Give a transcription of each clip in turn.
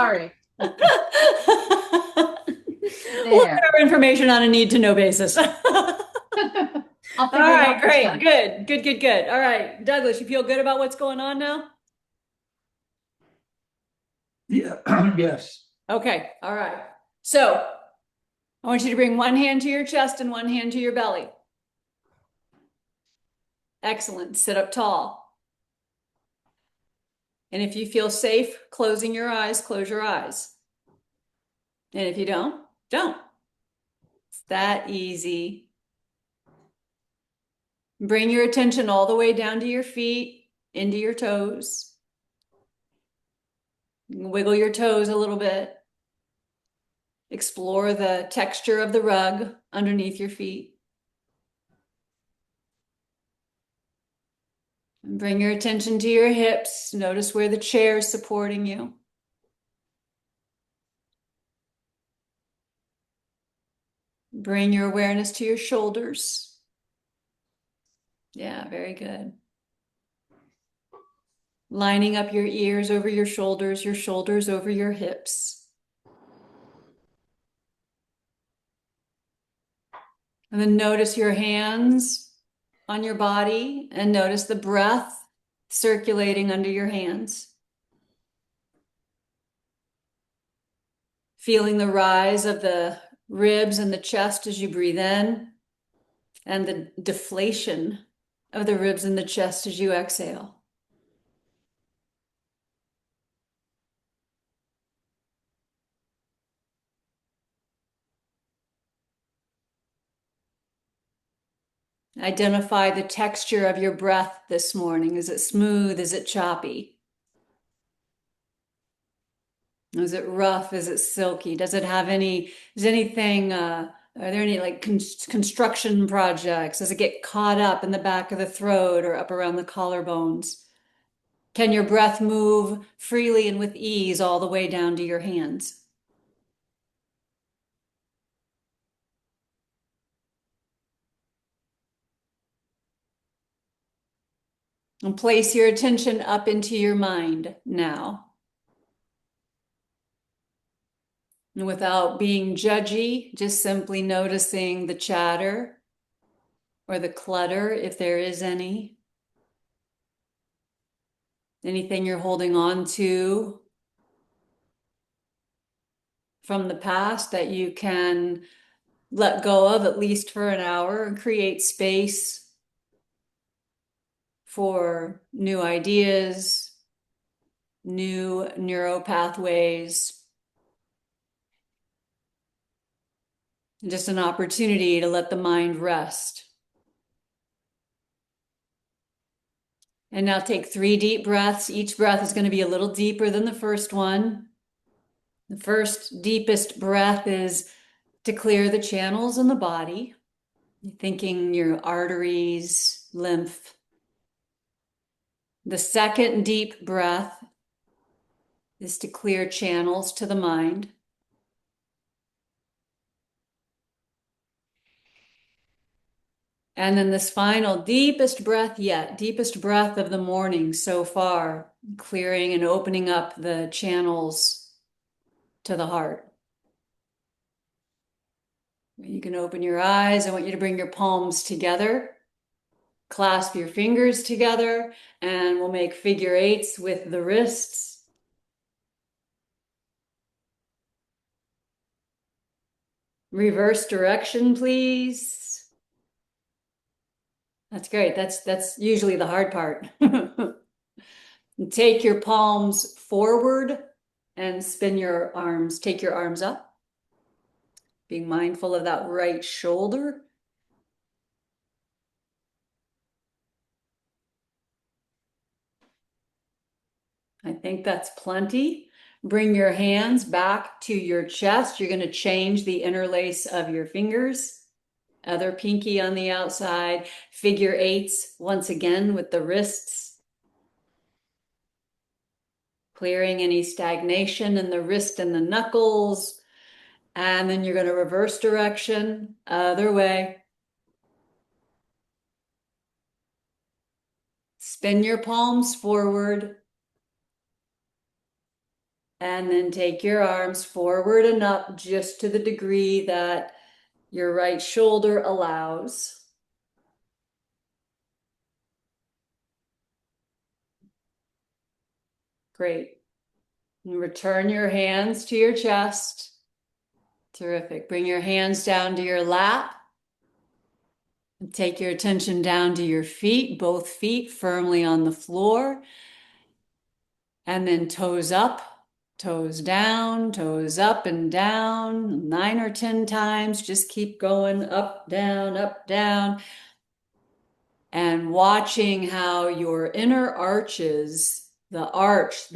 Sorry. We'll put There. our information on a need-to-know basis. All I'll figure it right, out next great, time. good, good, good, good. All right, Douglas, you feel good about what's going on now? Yeah, yes. Okay, all right. So I want you to bring one hand to your chest and one hand to your belly. Excellent. Sit up tall. And if you feel safe closing your eyes, close your eyes. And if you don't. It's that easy. Bring your attention all the way down to your feet, into your toes. Wiggle your toes a little bit. Explore the texture of the rug underneath your feet. And bring your attention to your hips. Notice where the chair is supporting you. Bring your awareness to your shoulders. Yeah, very good. Lining up your ears over your shoulders over your hips. And then notice your hands on your body and notice the breath circulating under your hands. Feeling the rise of the ribs and the chest as you breathe in, and the deflation of the ribs and the chest as you exhale. Identify the texture of your breath this morning. Is it smooth? Is it choppy? Is it rough? Is it silky? Does it have any, is anything, are there any like construction projects? Does it get caught up in the back of the throat or up around the collarbones? Can your breath move freely and with ease all the way down to your hands? And place your attention up into your mind now. And without being judgy, just simply noticing the chatter or the clutter, if there is any. Anything you're holding on to from the past that you can let go of, at least for an hour, and create space for new ideas, new neural pathways, and just an opportunity to let the mind rest. And now take 3 deep breaths. Each breath is going to be a little deeper than the first one. The first deepest breath is to clear the channels in the body, thinking your arteries, lymph. The second deep breath is to clear channels to the mind. And then this final deepest breath yet, deepest breath of the morning so far, clearing and opening up the channels to the heart. You can open your eyes. I want you to bring your palms together, clasp your fingers together, and we'll make figure eights with the wrists. Reverse direction, please. That's great. That's usually the hard part. Take your palms forward and spin your arms. Take your arms up. Being mindful of that right shoulder. I think that's plenty. Bring your hands back to your chest. You're going to change the interlace of your fingers. Other pinky on the outside. Figure eights once again with the wrists. Clearing any stagnation in the wrist and the knuckles. And then you're going to reverse direction, other way. Spin your palms forward. And then take your arms forward and up just to the degree that your right shoulder allows. Great. And return your hands to your chest. Terrific. Bring your hands down to your lap. And take your attention down to your feet, both feet firmly on the floor. And then toes up, toes down, toes up and down, 9 or 10 times. Just keep going up, down, and watching how your inner arches, the arch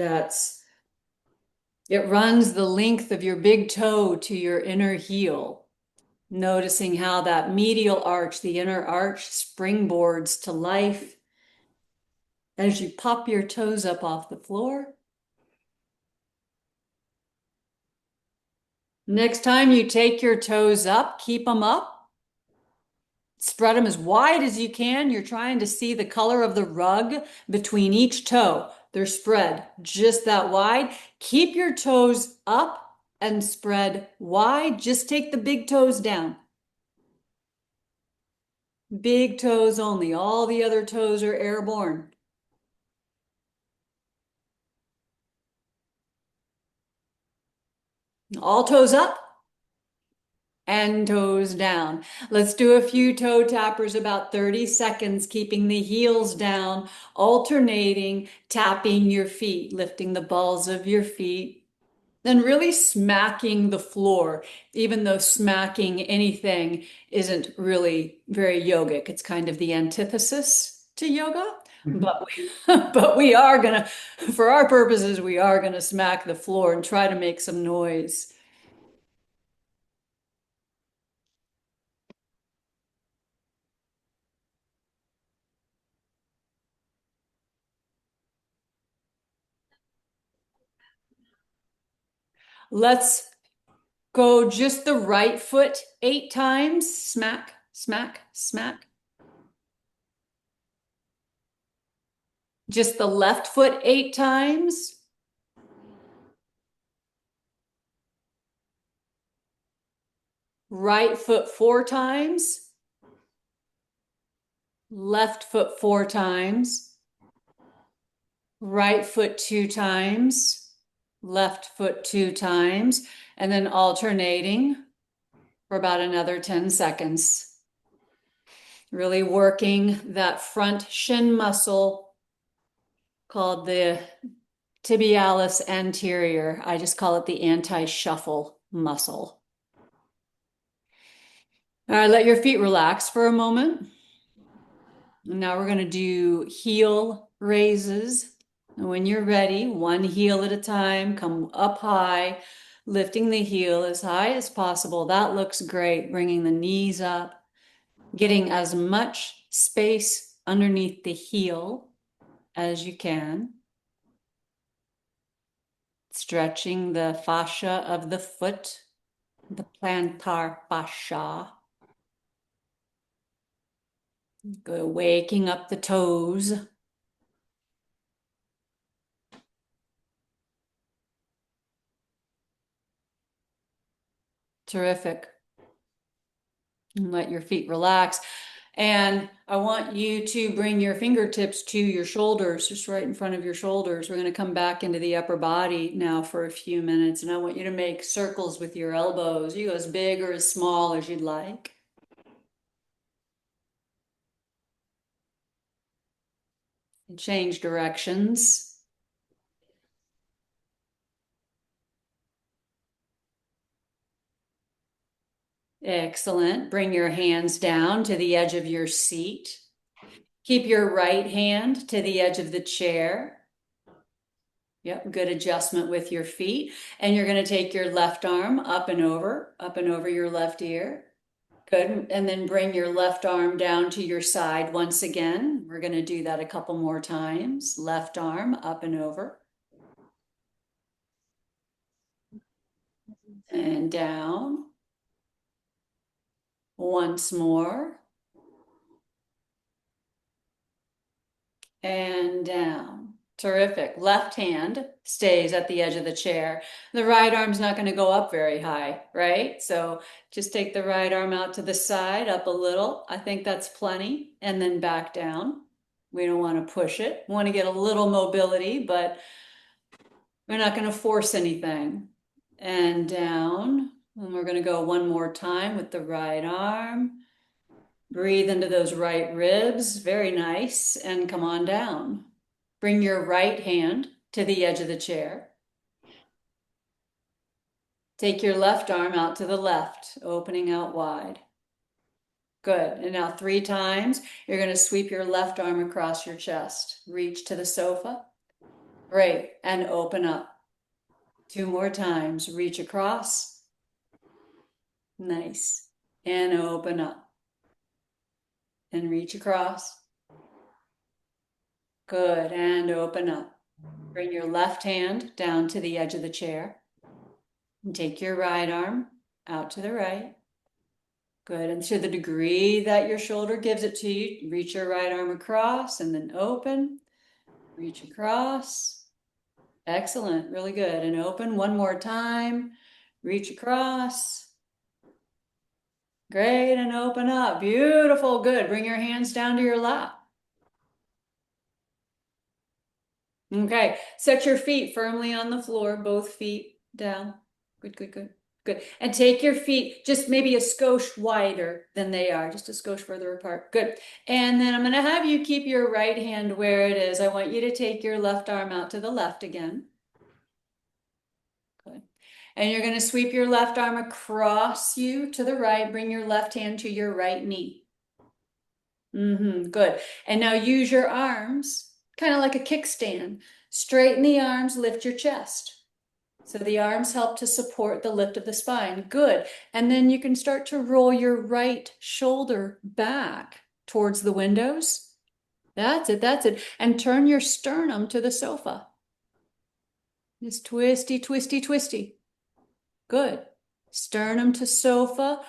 it runs the length of your big toe to your inner heel. Noticing how that medial arch, the inner arch, springboards to life as you pop your toes up off the floor. Next time you take your toes up, keep them up. Spread them as wide as you can. You're trying to see the color of the rug between each toe. They're spread just that wide. Keep your toes up and spread wide. Just take the big toes down. Big toes only. All the other toes are airborne. All toes up and toes down. Let's do a few toe tappers, about 30 seconds, keeping the heels down, alternating, tapping your feet, lifting the balls of your feet, and really smacking the floor, even though smacking anything isn't really very yogic. It's kind of the antithesis to yoga. But we are gonna, for our purposes, we are gonna smack the floor and try to make some noise. Let's go just the right foot 8 times. Smack, smack, smack. Just the left foot 8 times. Right foot 4 times. Left foot 4 times. Right foot 2 times. Left foot 2 times. And then alternating for about another 10 seconds. Really working that front shin muscle called the tibialis anterior. I just call it the anti-shuffle muscle. All right, let your feet relax for a moment. Now we're going to do heel raises. And when you're ready, one heel at a time, come up high, lifting the heel as high as possible. That looks great. Bringing the knees up, getting as much space underneath the heel as you can. Stretching the fascia of the foot, the plantar fascia. Good, waking up the toes. Terrific. And let your feet relax. And I want you to bring your fingertips to your shoulders, just right in front of your shoulders. We're going to come back into the upper body now for a few minutes. And I want you to make circles with your elbows. You go as big or as small as you'd like. And change directions. Excellent. Bring your hands down to the edge of your seat. Keep your right hand to the edge of the chair. Yep, good adjustment with your feet. And you're going to take your left arm up and over your left ear. Good. And then bring your left arm down to your side once again. We're going to do that a couple more times. Left arm up and over. And down. Once more. And down. Terrific. Left hand stays at the edge of the chair. The right arm's not going to go up very high, right? So just take the right arm out to the side, up a little. I think that's plenty. And then back down. We don't want to push it. We want to get a little mobility, but we're not going to force anything. And down. And we're going to go one more time with the right arm. Breathe into those right ribs. Very nice. And come on down. Bring your right hand to the edge of the chair. Take your left arm out to the left, opening out wide. Good. And now 3 times, you're going to sweep your left arm across your chest. Reach to the sofa. Great. And open up. 2 more times. Reach across. Nice. And open up. And reach across. Good. And open up. Bring your left hand down to the edge of the chair. And take your right arm out to the right. Good. And to the degree that your shoulder gives it to you, reach your right arm across and then open. Reach across. Excellent. Really good. And open one more time. Reach across. Great. And open up. Beautiful. Good. Bring your hands down to your lap. Okay. Set your feet firmly on the floor, both feet down. Good, good, good, good. And take your feet just maybe a skosh wider than they are, just a skosh further apart. Good. And then I'm going to have you keep your right hand where it is. I want you to take your left arm out to the left again. Good. And you're going to sweep your left arm across you to the right. Bring your left hand to your right knee. Good. And now use your arms, kind of like a kickstand. Straighten the arms, lift your chest. So the arms help to support the lift of the spine. Good. And then you can start to roll your right shoulder back towards the windows. That's it. That's it. And turn your sternum to the sofa. Just twisty, twisty, twisty. Good. Sternum to sofa.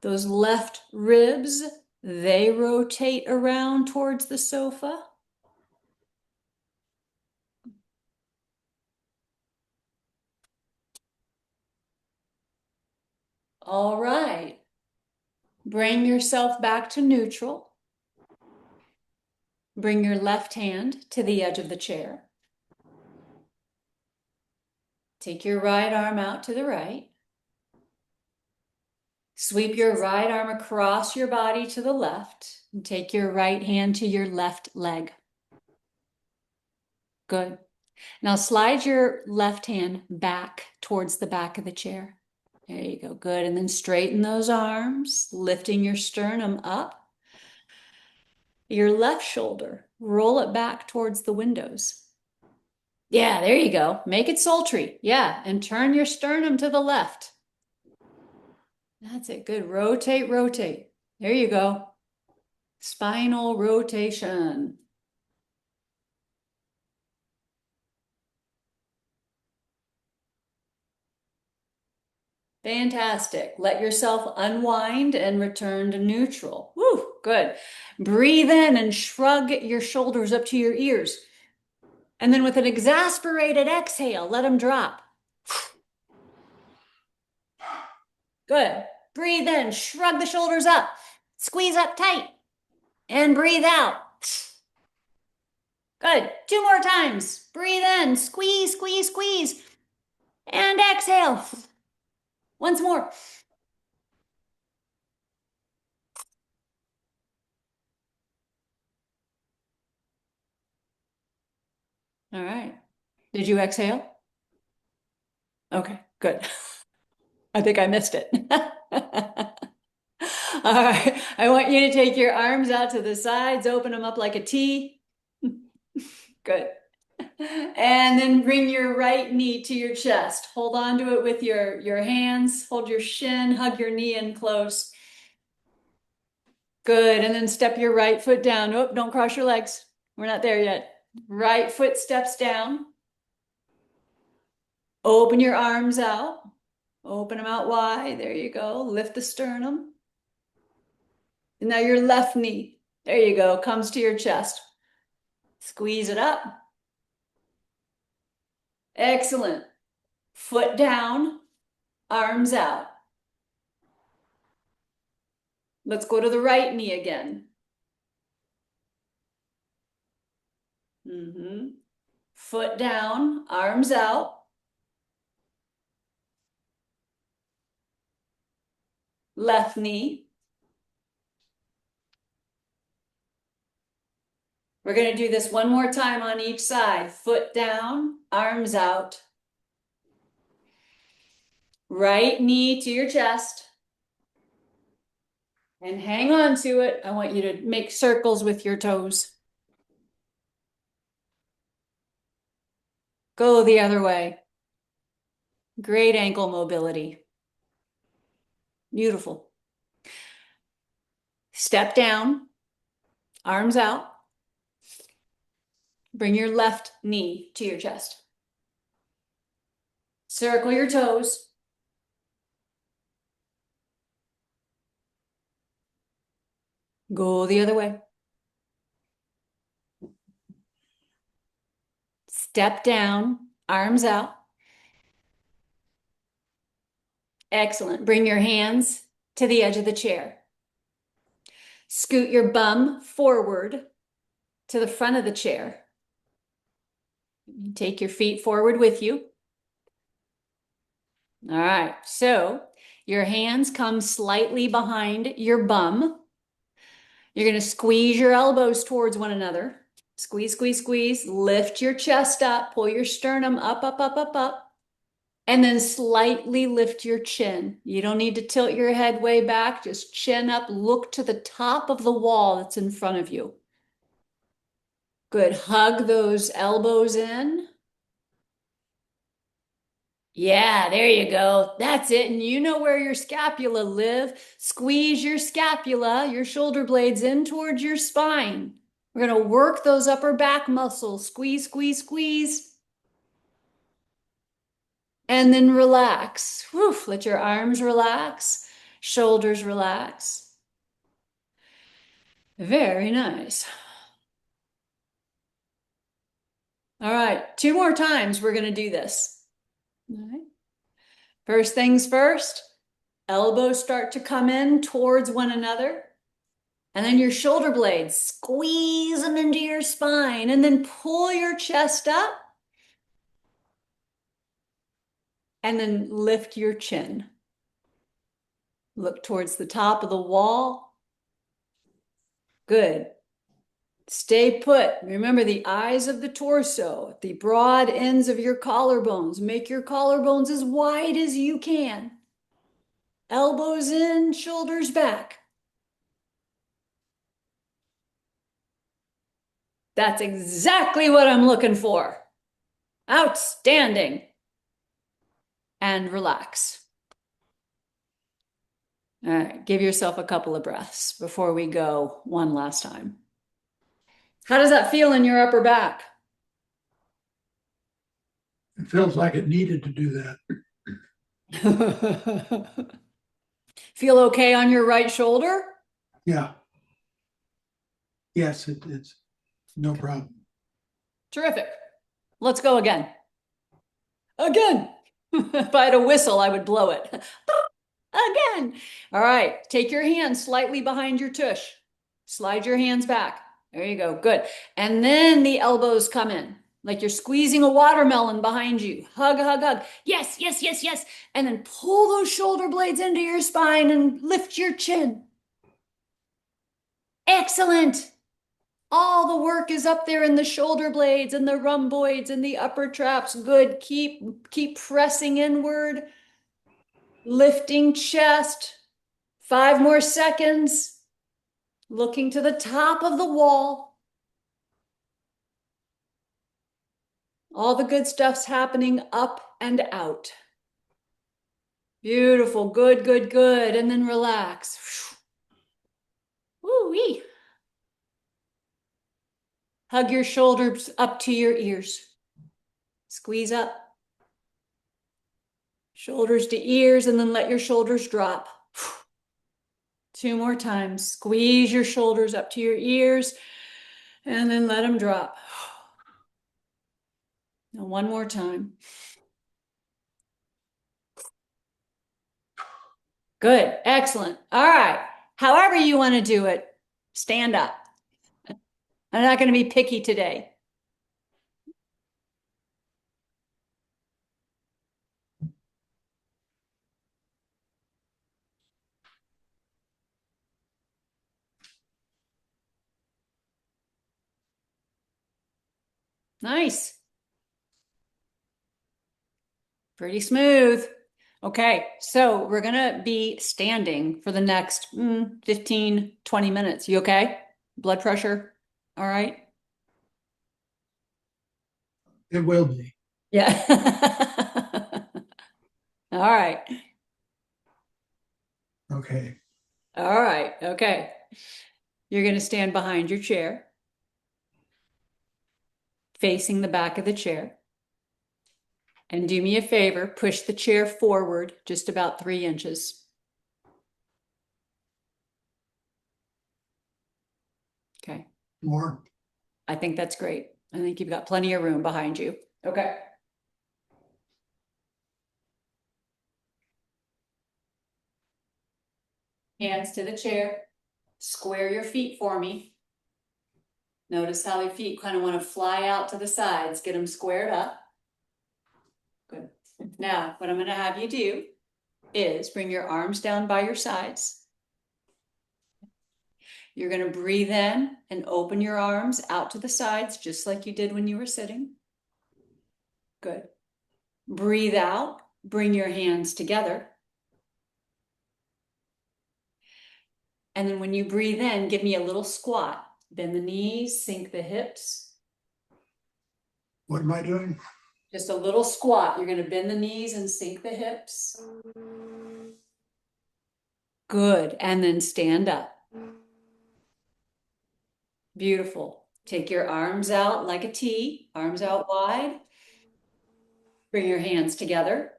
Those left ribs, they rotate around towards the sofa. All right. Bring yourself back to neutral. Bring your left hand to the edge of the chair. Take your right arm out to the right. Sweep your right arm across your body to the left and take your right hand to your left leg. Good. Now slide your left hand back towards the back of the chair. There you go. Good. And then straighten those arms, lifting your sternum up. Your left shoulder, roll it back towards the windows. Yeah, there you go. Make it sultry. Yeah, and turn your sternum to the left. That's it. Good. Rotate, rotate. There you go. Spinal rotation. Fantastic. Let yourself unwind and return to neutral. Woo, good. Breathe in and shrug your shoulders up to your ears. And then with an exasperated exhale, let them drop. Good. Breathe in, shrug the shoulders up, squeeze up tight, and breathe out. Good. 2 more times. Breathe in, squeeze, squeeze, squeeze, and exhale. Once more. All right. Did you exhale? Okay, good. I think I missed it. All right. I want you to take your arms out to the sides, open them up like a T. Good. And then bring your right knee to your chest. Hold on to it with your hands. Hold your shin, hug your knee in close. Good. And then step your right foot down. Oh, don't cross your legs. We're not there yet. Right foot steps down. Open your arms out. Open them out wide. There you go. Lift the sternum. And now your left knee, there you go, comes to your chest. Squeeze it up. Excellent. Foot down, arms out. Let's go to the right knee again. Foot down, arms out. Left knee. We're going to do this one more time on each side. Foot down, arms out. Right knee to your chest. And hang on to it. I want you to make circles with your toes. Go the other way. Great ankle mobility. Beautiful. Step down, arms out. Bring your left knee to your chest. Circle your toes. Go the other way. Step down, arms out. Excellent. Bring your hands to the edge of the chair. Scoot your bum forward to the front of the chair. Take your feet forward with you. All right, so your hands come slightly behind your bum. You're going to squeeze your elbows towards one another. Squeeze, squeeze, squeeze. Lift your chest up. Pull your sternum up, up, up, up, up. And then slightly lift your chin. You don't need to tilt your head way back. Just chin up. Look to the top of the wall that's in front of you. Good. Hug those elbows in. Yeah, there you go. That's it. And you know where your scapula live. Squeeze your scapula, your shoulder blades in towards your spine. We're going to work those upper back muscles. Squeeze, squeeze, squeeze. And then relax. Whew, let your arms relax, shoulders relax. Very nice. All right, 2 more times we're going to do this. All right. First things first, elbows start to come in towards one another. And then your shoulder blades, squeeze them into your spine and then pull your chest up. And then lift your chin. Look towards the top of the wall. Good. Stay put. Remember the eyes of the torso, the broad ends of your collarbones. Make your collarbones as wide as you can. Elbows in, shoulders back. That's exactly what I'm looking for. Outstanding. And relax. All right, give yourself a couple of breaths before we go one last time. How does that feel in your upper back? It feels like it needed to do that. Feel okay on your right shoulder? Yeah. Yes, it's no problem. Terrific. Let's go again. Again. If I had a whistle, I would blow it. Again. All right. Take your hands slightly behind your tush. Slide your hands back. There you go. Good. And then the elbows come in, like you're squeezing a watermelon behind you. Hug, hug, hug. Yes, yes, yes, yes. And then pull those shoulder blades into your spine and lift your chin. Excellent. All the work is up there in the shoulder blades and the rhomboids and the upper traps. Good. Keep pressing inward. Lifting chest. 5 more seconds. Looking to the top of the wall. All the good stuff's happening up and out. Beautiful. Good, good, good. And then relax. Woo-wee. Hug your shoulders up to your ears. Squeeze up. Shoulders to ears, and then let your shoulders drop. 2 more times. Squeeze your shoulders up to your ears, and then let them drop. Now, one more time. Good, excellent. All right. However you want to do it, stand up. I'm not going to be picky today. Nice. Pretty smooth. Okay, so we're going to be standing for the next 15, 20 minutes. You okay? Blood pressure? All right? It will be. Yeah. All right. Okay. All right. Okay. You're going to stand behind your chair, facing the back of the chair. And do me a favor, push the chair forward just about 3 inches. Okay. More. I think that's great. I think you've got plenty of room behind you. Okay. Hands to the chair. Square your feet for me. Notice how your feet kind of want to fly out to the sides. Get them squared up. Good. Now, what I'm going to have you do is bring your arms down by your sides. You're going to breathe in and open your arms out to the sides, just like you did when you were sitting. Good. Breathe out. Bring your hands together. And then when you breathe in, give me a little squat. Bend the knees, sink the hips. What am I doing? Just a little squat. You're going to bend the knees and sink the hips. Good. And then stand up. Beautiful. Take your arms out like a T, arms out wide. Bring your hands together.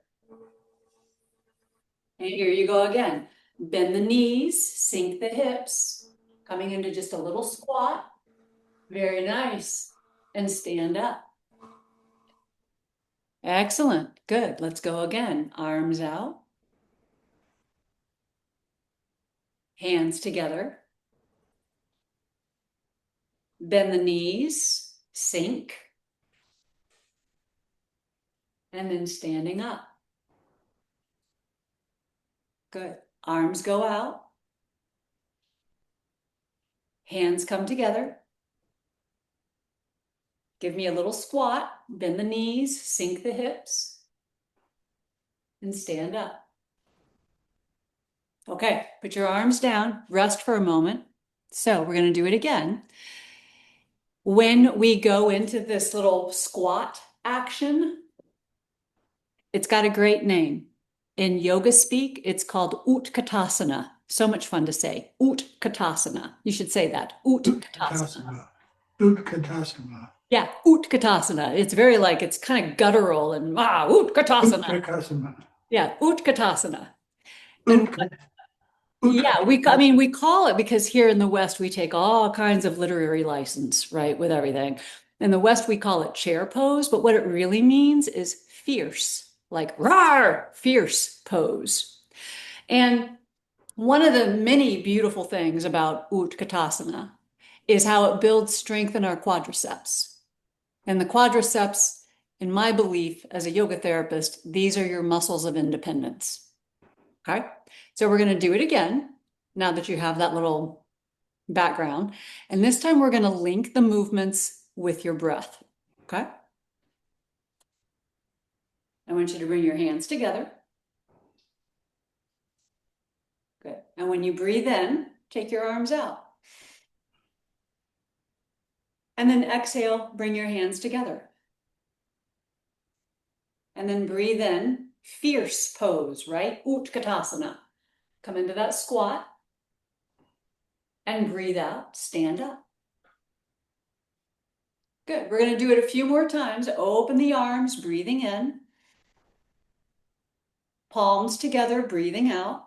And here you go again. Bend the knees, sink the hips, coming into just a little squat. Very nice. And stand up. Excellent. Good. Let's go again. Arms out. Hands together. Bend the knees, sink. And then standing up. Good. Arms go out. Hands come together. Give me a little squat. Bend the knees, sink the hips. And stand up. Okay, put your arms down, rest for a moment. So we're going to do it again. When we go into this little squat action, it's got a great name. In yoga speak, it's called Utkatasana. So much fun to say. Utkatasana. You should say that. Utkatasana. Utkatasana. Yeah, Utkatasana. It's very like, it's kind of guttural and Utkatasana. Utkatasana. Yeah, Utkatasana. And Yeah, we call it because here in the West, we take all kinds of literary license, right, with everything. In the West, we call it chair pose, but what it really means is fierce, like rawr, fierce pose. And one of the many beautiful things about Utkatasana is how it builds strength in our quadriceps. And the quadriceps, in my belief as a yoga therapist, these are your muscles of independence. Okay? So we're going to do it again now that you have that little background. And this time we're going to link the movements with your breath. Okay? I want you to bring your hands together. Good. And when you breathe in, take your arms out. And then exhale, bring your hands together. And then breathe in, fierce pose, right? Utkatasana. Come into that squat. And breathe out, stand up. Good. We're going to do it a few more times. Open the arms, breathing in. Palms together, breathing out.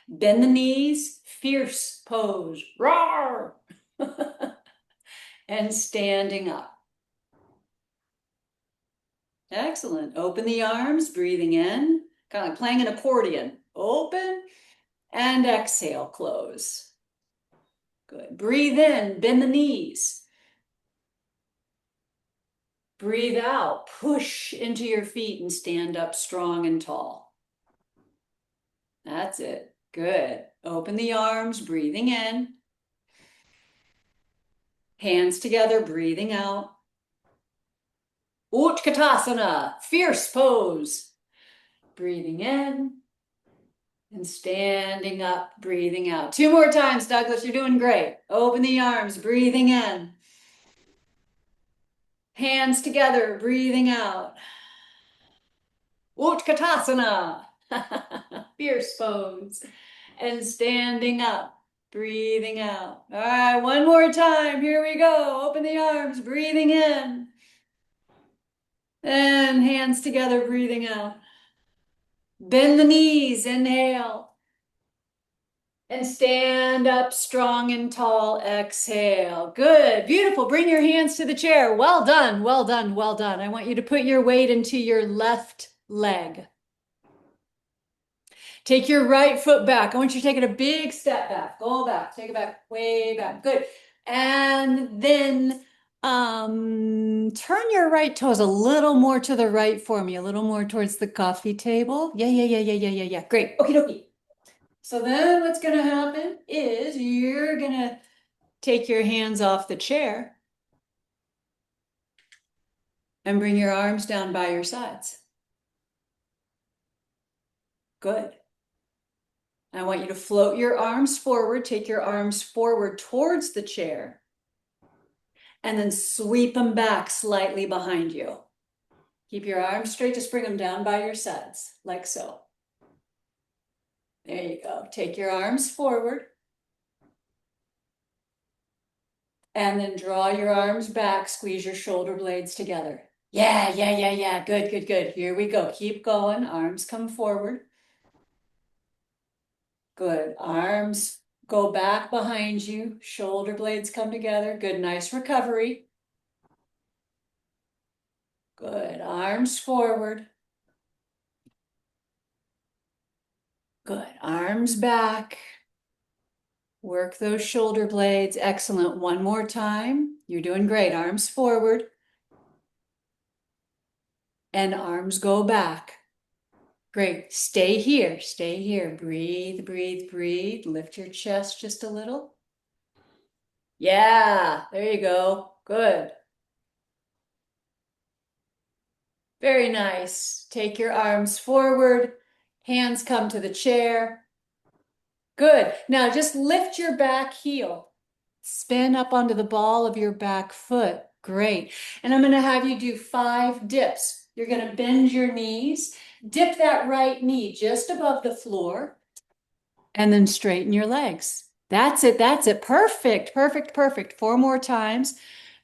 Bend the knees, fierce pose, roar. And standing up. Excellent. Open the arms, breathing in, kind of like playing an accordion. Open and exhale, close. Good. Breathe in, bend the knees. Breathe out, push into your feet and stand up strong and tall. That's it. Good. Open the arms, breathing in. Hands together, breathing out. Utkatasana, fierce pose. Breathing in and standing up, breathing out. 2 more times, Douglas, you're doing great. Open the arms, breathing in. Hands together, breathing out. Utkatasana, fierce pose. And standing up, breathing out. All right, one more time. Here we go. Open the arms, breathing in. And hands together, breathing out. Bend the knees, inhale. And stand up strong and tall, exhale. Good, beautiful. Bring your hands to the chair. Well done, well done, well done. I want you to put your weight into your left leg. Take your right foot back. I want you to take it a big step back. Go back, take it back, way back. Good. And then turn your right toes a little more to the right for me, a little more towards the coffee table. Yeah. Great. Okie dokie. So then what's going to happen is you're going to take your hands off the chair and bring your arms down by your sides. Good. I want you to float your arms forward, take your arms forward towards the chair, and then sweep them back slightly behind you. Keep your arms straight, just bring them down by your sides, like so. There you go. Take your arms forward. And then draw your arms back, squeeze your shoulder blades together. Yeah. Good. Here we go. Keep going. Arms come forward. Good. Arms go back behind you. Shoulder blades come together. Good. Nice recovery. Good. Arms forward. Good. Arms back. Work those shoulder blades. Excellent. One more time. You're doing great. Arms forward. And arms go back. Great. Stay here. Stay here. Breathe. Lift your chest just a little. Yeah. There you go. Good. Very nice. Take your arms forward. Hands come to the chair. Good. Now just lift your back heel. Spin up onto the ball of your back foot. Great. And I'm going to have you do 5 dips. You're going to bend your knees. Dip that right knee just above the floor. And then straighten your legs. That's it. Perfect. 4 more times.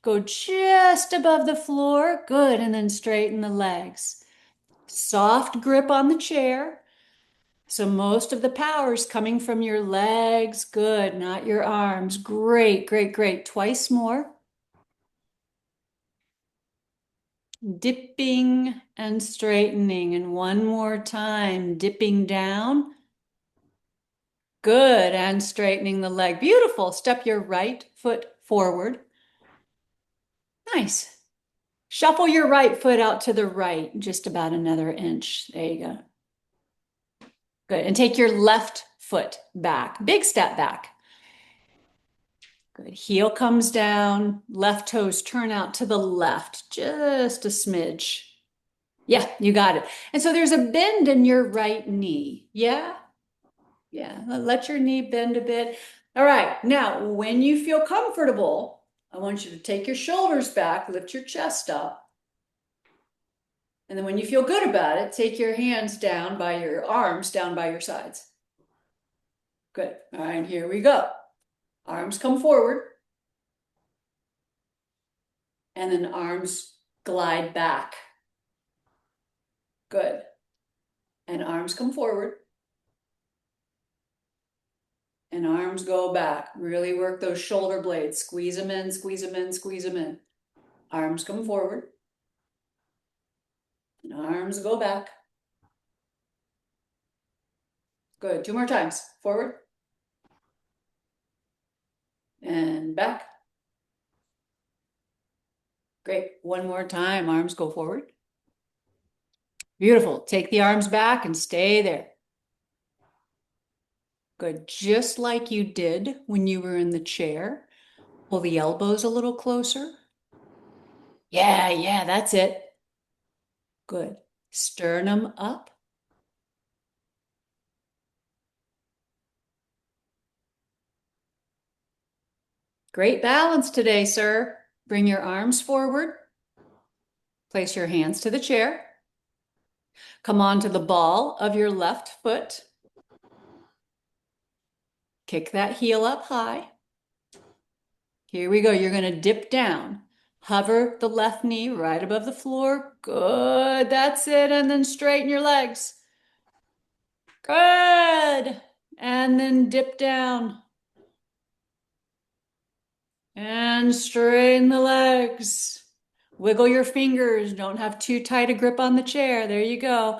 Go just above the floor. Good. And then straighten the legs. Soft grip on the chair. So most of the power is coming from your legs. Good, not your arms. Great. Twice more. Dipping and straightening. And one more time. Dipping down. Good, and straightening the leg. Beautiful. Step your right foot forward. Nice. Shuffle your right foot out to the right, just about another inch. There you go. Good. And take your left foot back. Big step back. Good. Heel comes down. Left toes turn out to the left. Just a smidge. Yeah, you got it. And so there's a bend in your right knee. Yeah? Yeah. Let your knee bend a bit. All right. Now, when you feel comfortable, I want you to take your shoulders back, lift your chest up. And then when you feel good about it, take your hands down by your arms, down by your sides. Good. All right, here we go. Arms come forward. And then arms glide back. Good. And arms come forward. And arms go back. Really work those shoulder blades. Squeeze them in. Arms come forward. And arms go back. Good. 2 more times. Forward. And back. Great. 1 more time. Arms go forward. Beautiful. Take the arms back and stay there. Good. Just like you did when you were in the chair. Pull the elbows a little closer. Yeah, that's it. Good. Sternum up. Great balance today, sir. Bring your arms forward. Place your hands to the chair. Come onto the ball of your left foot. Kick that heel up high. Here we go. You're going to dip down. Hover the left knee right above the floor. Good. That's it. And then straighten your legs. Good. And then dip down. And straighten the legs. Wiggle your fingers. Don't have too tight a grip on the chair. There you go.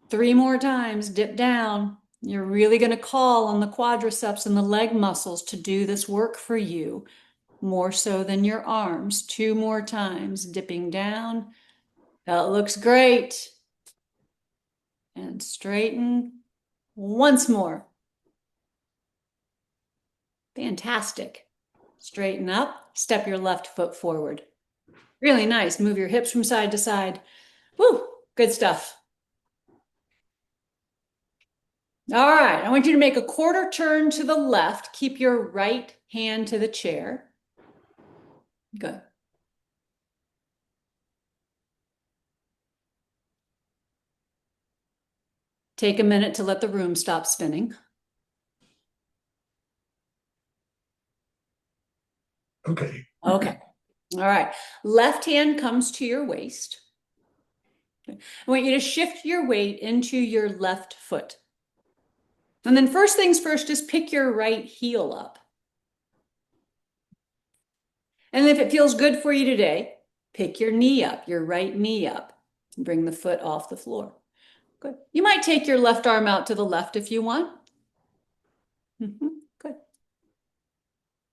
3 more times. Dip down. You're really going to call on the quadriceps and the leg muscles to do this work for you, more so than your arms. 2 more times. Dipping down. That looks great. And straighten. Once more. Fantastic. Straighten up. Step your left foot forward. Really nice. Move your hips from side to side. Woo, good stuff. All right, I want you to make a quarter turn to the left. Keep your right hand to the chair. Good. Take a minute to let the room stop spinning. Okay. Okay. All right. Left hand comes to your waist. I want you to shift your weight into your left foot. And then first things first, just pick your right heel up. And if it feels good for you today, pick your knee up, your right knee up, and bring the foot off the floor. Good. You might take your left arm out to the left if you want. Good.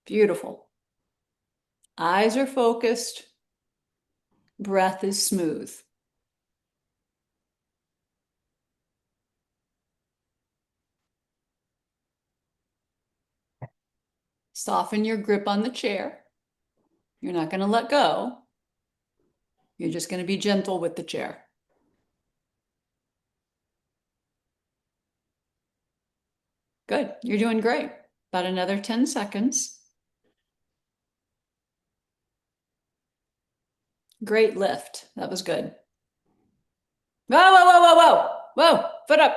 Beautiful. Eyes are focused. Breath is smooth. Soften your grip on the chair. You're not going to let go. You're just going to be gentle with the chair. Good. You're doing great. About another 10 seconds. Great lift. That was good. Whoa, whoa, whoa, whoa, whoa. Whoa, foot up.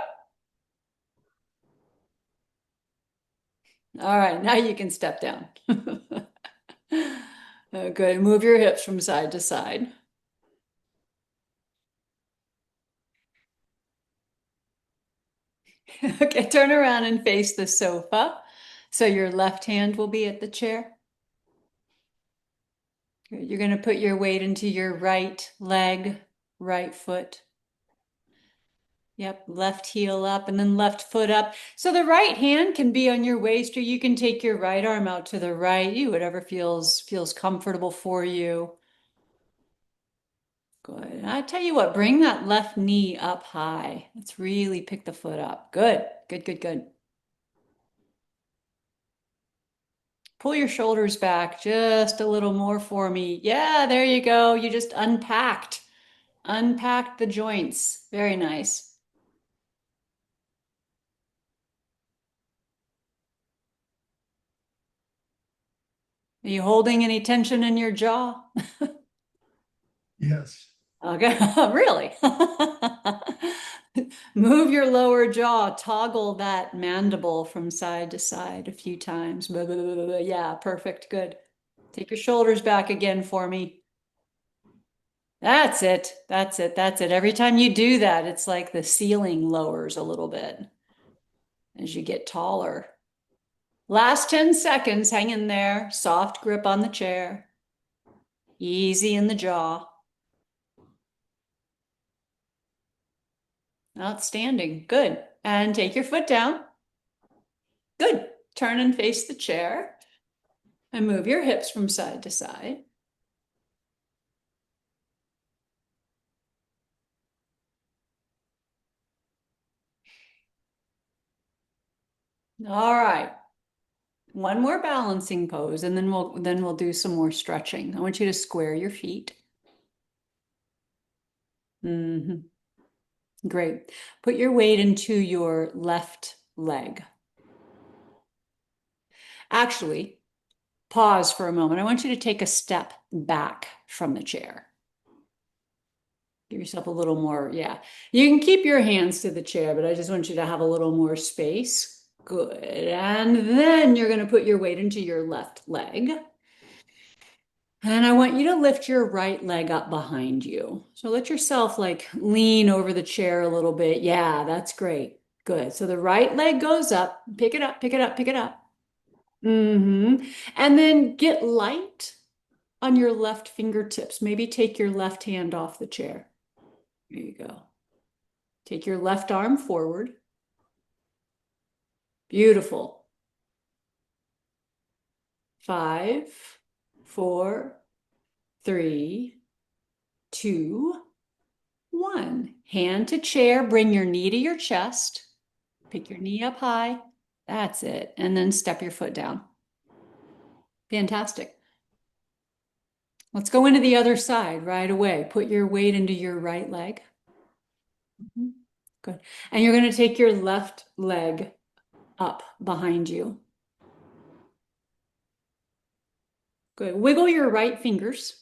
All right, now you can step down. Good. Move your hips from side to side. Okay, turn around and face the sofa. So your left hand will be at the chair. You're going to put your weight into your right leg, right foot. Yep, left heel up and then left foot up. So the right hand can be on your waist, or you can take your right arm out to the right, whatever feels comfortable for you. Good. I tell you what, bring that left knee up high. Let's really pick the foot up. Good, good, good, good. Pull your shoulders back just a little more for me. Yeah, there you go. You just unpacked the joints. Very nice. Are you holding any tension in your jaw? Yes. Okay, really? Move your lower jaw, toggle that mandible from side to side a few times. Blah, blah, blah, blah. Yeah, perfect, good. Take your shoulders back again for me. That's it, that's it, that's it. Every time you do that, it's like the ceiling lowers a little bit as you get taller. Last 10 seconds, hang in there. Soft grip on the chair. Easy in the jaw. Outstanding. Good. And take your foot down. Good. Turn and face the chair and move your hips from side to side. All right. One more balancing pose and then we'll do some more stretching. I want you to square your feet. Great. Put your weight into your left leg. Actually, pause for a moment. I want you to take a step back from the chair. Give yourself a little more, yeah. You can keep your hands to the chair, but I just want you to have a little more space. Good. And then you're going to put your weight into your left leg. And I want you to lift your right leg up behind you. So let yourself like lean over the chair a little bit. Yeah, that's great. Good. So the right leg goes up. Pick it up, pick it up, pick it up. And then get light on your left fingertips. Maybe take your left hand off the chair. There you go. Take your left arm forward. Beautiful. 5, 4, 3, 2, 1. Hand to chair. Bring your knee to your chest. Pick your knee up high. That's it. And then step your foot down. Fantastic. Let's go into the other side right away. Put your weight into your right leg. Good. And you're going to take your left leg up behind you. Good. Wiggle your right fingers.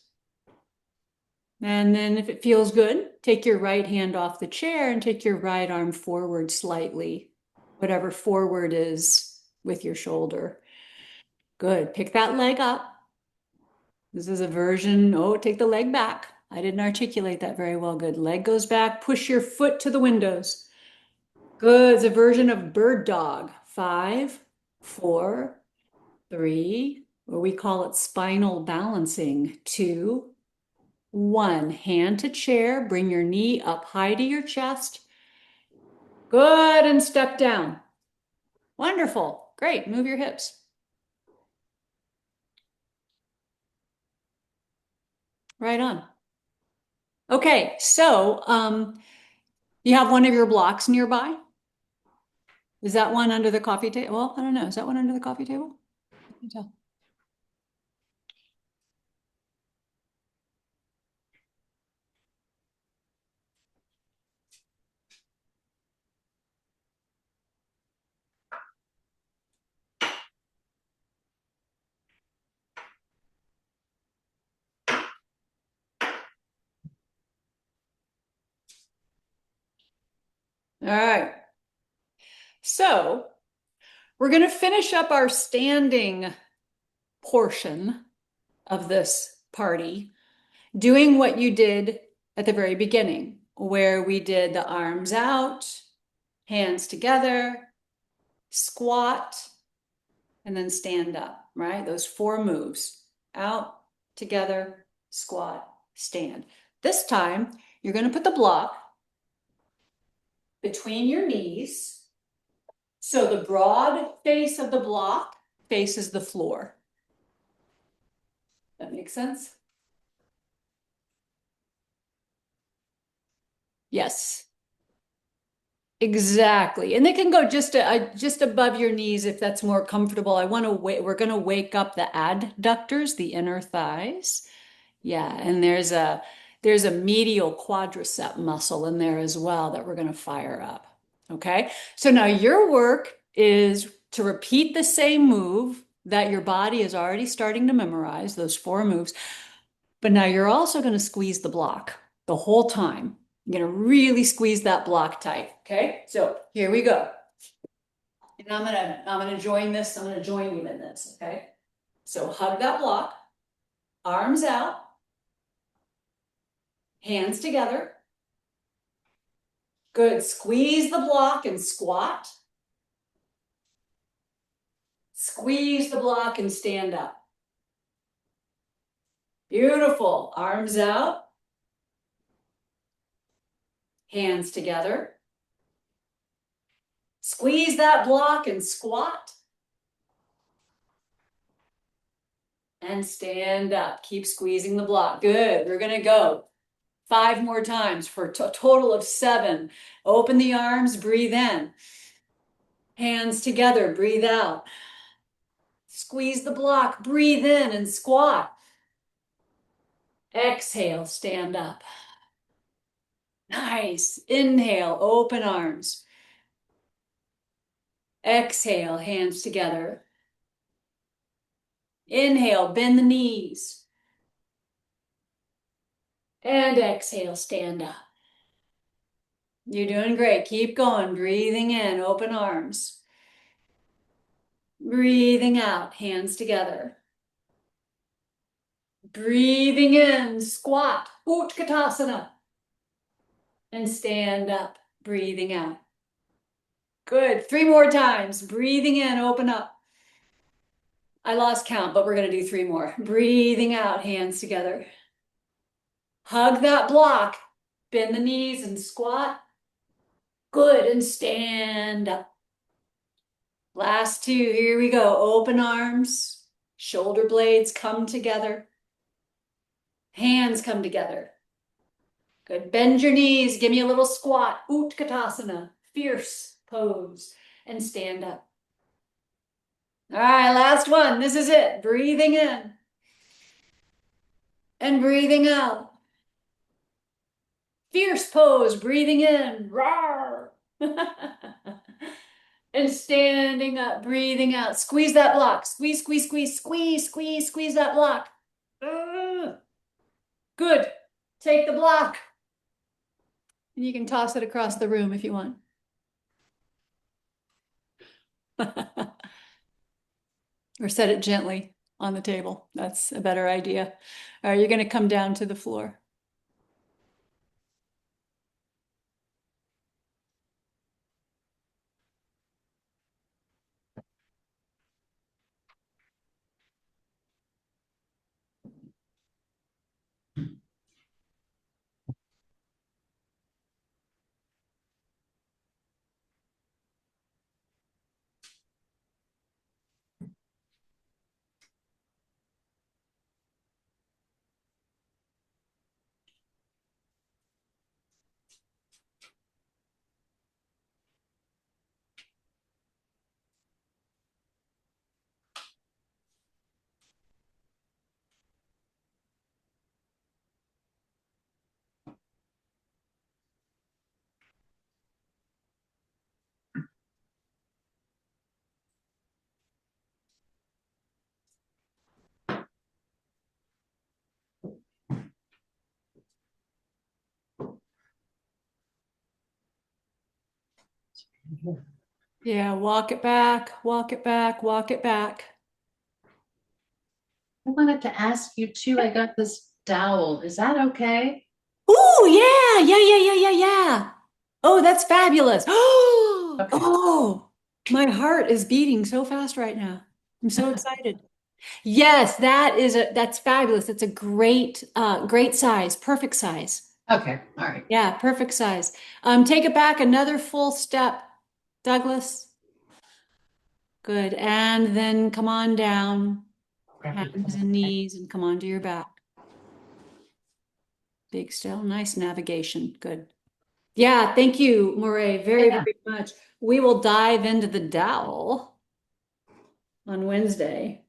And then if it feels good, take your right hand off the chair and take your right arm forward slightly, whatever forward is with your shoulder. Good. Pick that leg up. This is a version, take the leg back. I didn't articulate that very well. Good. Leg goes back. Push your foot to the windows. Good. It's a version of bird dog. 5, 4, 3, or we call it spinal balancing. 2, 1. Hand to chair. Bring your knee up high to your chest. Good. And step down. Wonderful. Great. Move your hips. Right on. Okay. So, you have one of your blocks nearby? Is that one under the coffee table? Well, I don't know. Is that one under the coffee table? I can tell. All right. So we're going to finish up our standing portion of this party, doing what you did at the very beginning, where we did the arms out, hands together, squat, and then stand up, right? Those 4 moves: out, together, squat, stand. This time, you're going to put the block between your knees. So the broad face of the block faces the floor. That makes sense? Yes. Exactly. And they can go just above your knees if that's more comfortable. We're going to wake up the adductors, the inner thighs. Yeah, and there's a medial quadricep muscle in there as well that we're going to fire up. Okay? So now your work is to repeat the same move that your body is already starting to memorize, those 4 moves. But now you're also going to squeeze the block the whole time. You're going to really squeeze that block tight. Okay? So here we go. And I'm gonna join this. I'm gonna join you in this. Okay? So hug that block, arms out, hands together. Good. Squeeze the block and squat. Squeeze the block and stand up. Beautiful. Arms out. Hands together. Squeeze that block and squat. And stand up. Keep squeezing the block. Good. We're going to go 5 more times for a total of 7. Open the arms, breathe in. Hands together, breathe out. Squeeze the block, breathe in and squat. Exhale, stand up. Nice. Inhale, open arms. Exhale, hands together. Inhale, bend the knees. And exhale, stand up. You're doing great. Keep going. Breathing in, open arms. Breathing out, hands together. Breathing in, squat, Utkatasana. And stand up, breathing out. Good. 3 more times. Breathing in, open up. I lost count, but we're going to do 3 more. Breathing out, hands together. Hug that block. Bend the knees and squat. Good. And stand up. Last 2. Here we go. Open arms. Shoulder blades come together. Hands come together. Good. Bend your knees. Give me a little squat. Utkatasana. Fierce pose. And stand up. All right, last one. This is it. Breathing in. And breathing out. Fierce pose. Breathing in. Roar. And standing up. Breathing out. Squeeze that block. Squeeze, squeeze, squeeze, squeeze, squeeze, squeeze that block. Good. Take the block. And you can toss it across the room if you want. Or set it gently on the table. That's a better idea. All right, you're going to come down to the floor. Yeah, walk it back, walk it back, walk it back. I wanted to ask you too, I got this dowel. Is that okay? Oh, yeah. Oh, that's fabulous. Okay. Oh, my heart is beating so fast right now. I'm so excited. Yes, that's fabulous. It's a great size, perfect size. Okay, all right. Yeah, perfect size. Take it back another full step, Douglas. Good. And then come on down, hands and knees, and come onto your back. Big still, nice navigation. Good. Yeah, thank you, Moray, very much. We will dive into the dowel on Wednesday.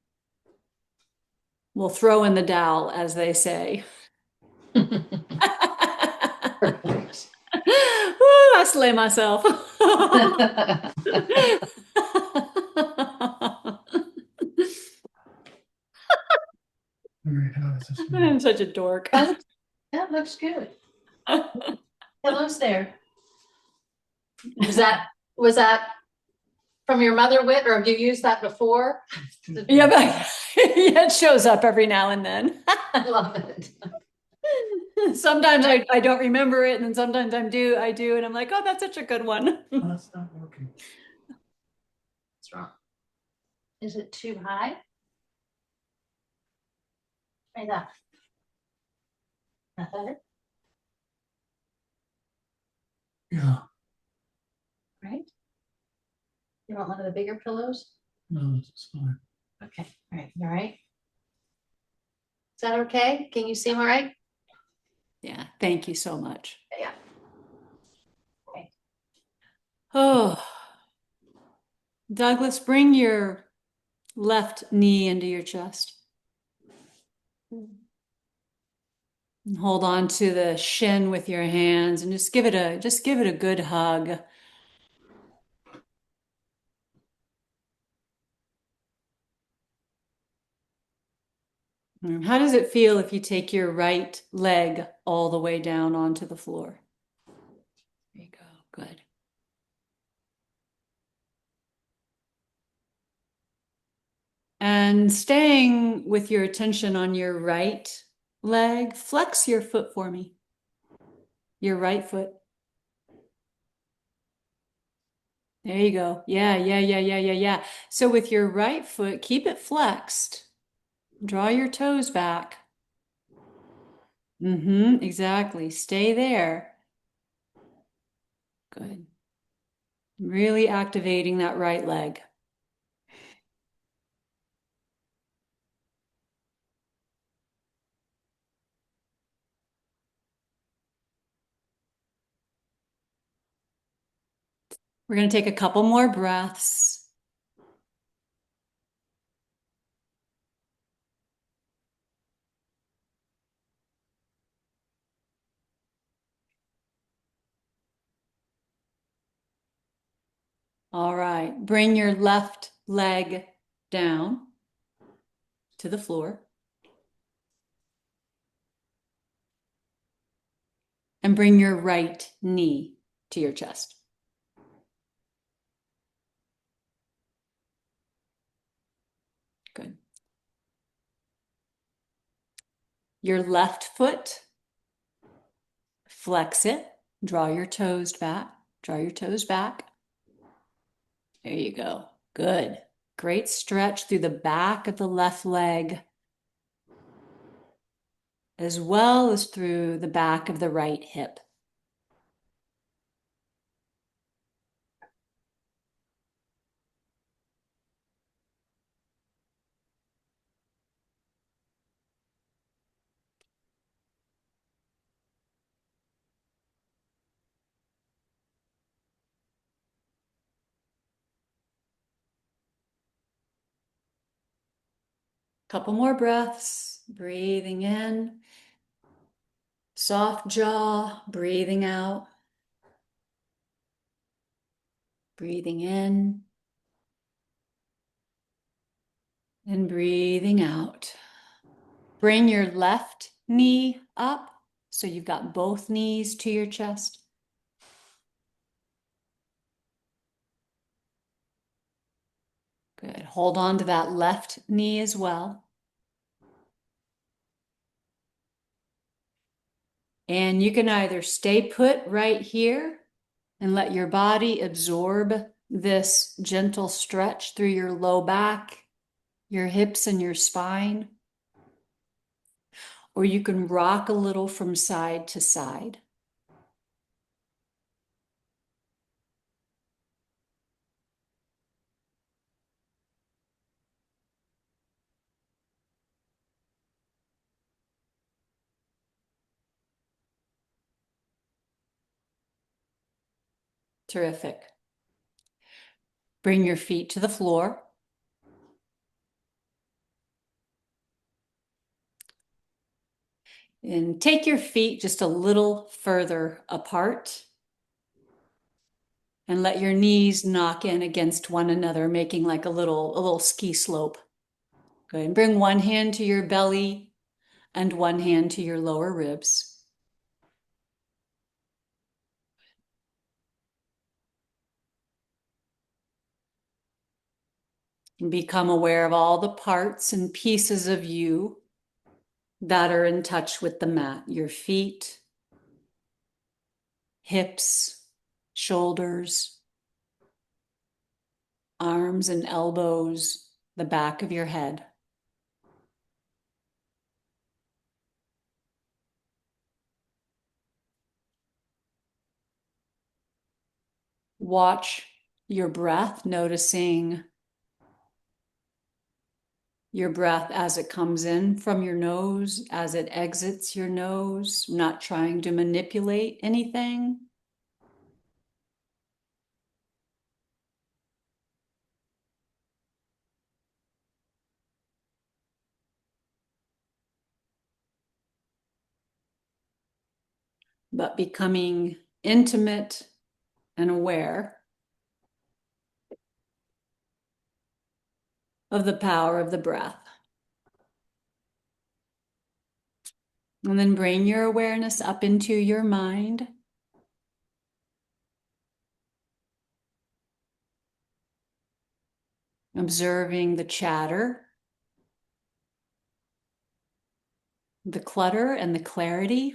We'll throw in the dowel, as they say. Perfect. Woo, I slay myself. All right, how is this? I'm such a dork. That looks good. Hello's there. Was that from your mother wit, or have you used that before? Yeah, but yeah, it shows up every now and then. I love it. Sometimes I don't remember it, and then sometimes I do, and I'm like, oh, that's such a good one. Oh, that's not working. What's wrong? Is it too high? Try that. Not better, Yeah, right? want one of the bigger pillows? No, it's fine. Okay, all right, you all right? Is that okay? Can you see him all right? Yeah, thank you so much. Yeah. Oh, Douglas, bring your left knee into your chest. And hold on to the shin with your hands and just give it a good hug. How does it feel if you take your right leg all the way down onto the floor? There you go. Good. And staying with your attention on your right leg, flex your foot for me. Your right foot. There you go. Yeah. So with your right foot, keep it flexed. Draw your toes back. Exactly. Stay there. Good. Really activating that right leg. We're going to take a couple more breaths. All right. Bring your left leg down to the floor. And bring your right knee to your chest. Good. Your left foot, flex it, draw your toes back, draw your toes back. There you go. Good. Great stretch through the back of the left leg, as well as through the back of the right hip. Couple more breaths, breathing in, soft jaw, breathing out, breathing in, and breathing out. Bring your left knee up so you've got both knees to your chest. Good. Hold on to that left knee as well. And you can either stay put right here and let your body absorb this gentle stretch through your low back, your hips, and your spine. Or you can rock a little from side to side. Terrific. Bring your feet to the floor. And take your feet just a little further apart. And let your knees knock in against one another, making like a little ski slope. Good. And bring one hand to your belly and one hand to your lower ribs. And become aware of all the parts and pieces of you that are in touch with the mat. Your feet, hips, shoulders, arms and elbows, the back of your head. Watch your breath, noticing your breath as it comes in from your nose, as it exits your nose, not trying to manipulate anything. But becoming intimate and aware of the power of the breath. And then bring your awareness up into your mind. Observing the chatter, the clutter, and the clarity.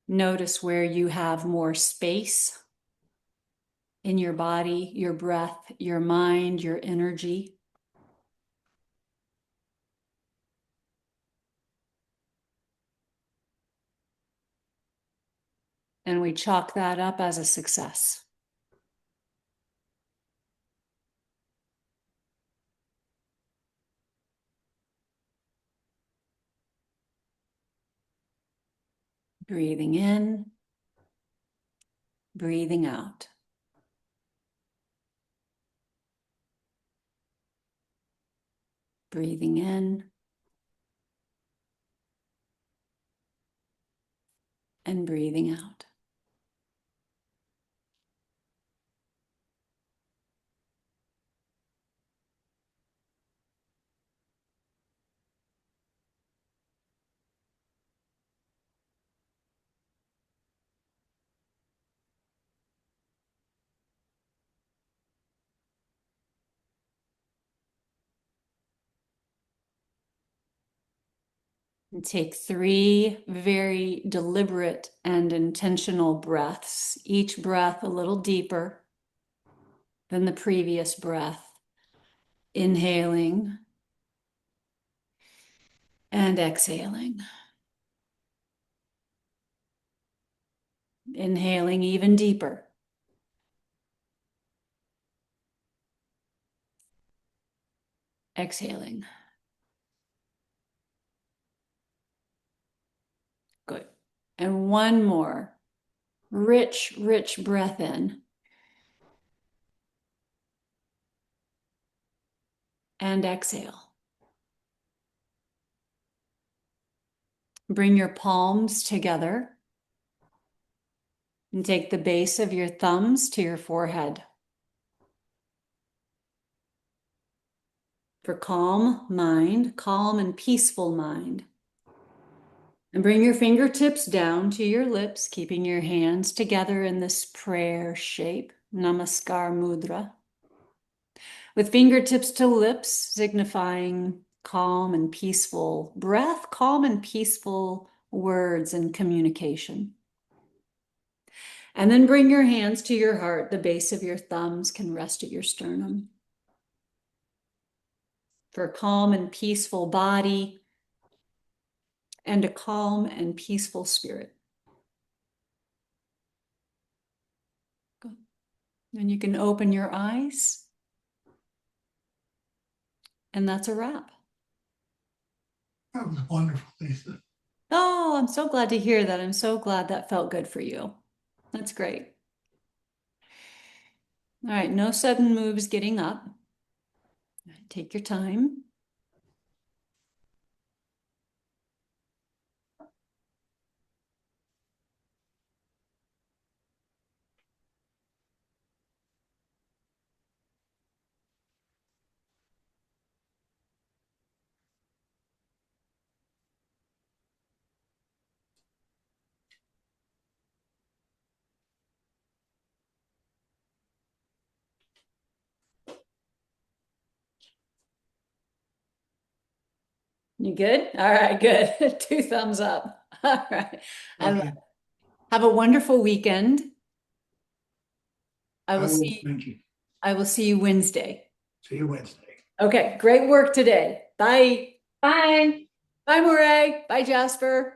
Notice where you have more space in your body, your breath, your mind, your energy. And we chalk that up as a success. Breathing in, breathing out. Breathing in and breathing out. And take 3 very deliberate and intentional breaths, each breath a little deeper than the previous breath. Inhaling and exhaling. Inhaling even deeper. Exhaling. Good. And one more. Rich, rich breath in. And exhale. Bring your palms together. And take the base of your thumbs to your forehead. For calm mind, calm and peaceful mind. And bring your fingertips down to your lips, keeping your hands together in this prayer shape, Namaskar Mudra. With fingertips to lips, signifying calm and peaceful breath, calm and peaceful words and communication. And then bring your hands to your heart. The base of your thumbs can rest at your sternum. For a calm and peaceful body and a calm and peaceful spirit. Good. And you can open your eyes. And that's a wrap. That was wonderful, Lisa. Oh, I'm so glad to hear that. I'm so glad that felt good for you. That's great. All right, no sudden moves getting up. Take your time. You good? All right, good. 2 thumbs up. All right. Okay. Have a wonderful weekend. I will see Thank you. I will see you Wednesday. See you Wednesday. Okay, great work today. Bye. Bye. Bye, Murray. Bye, Jasper.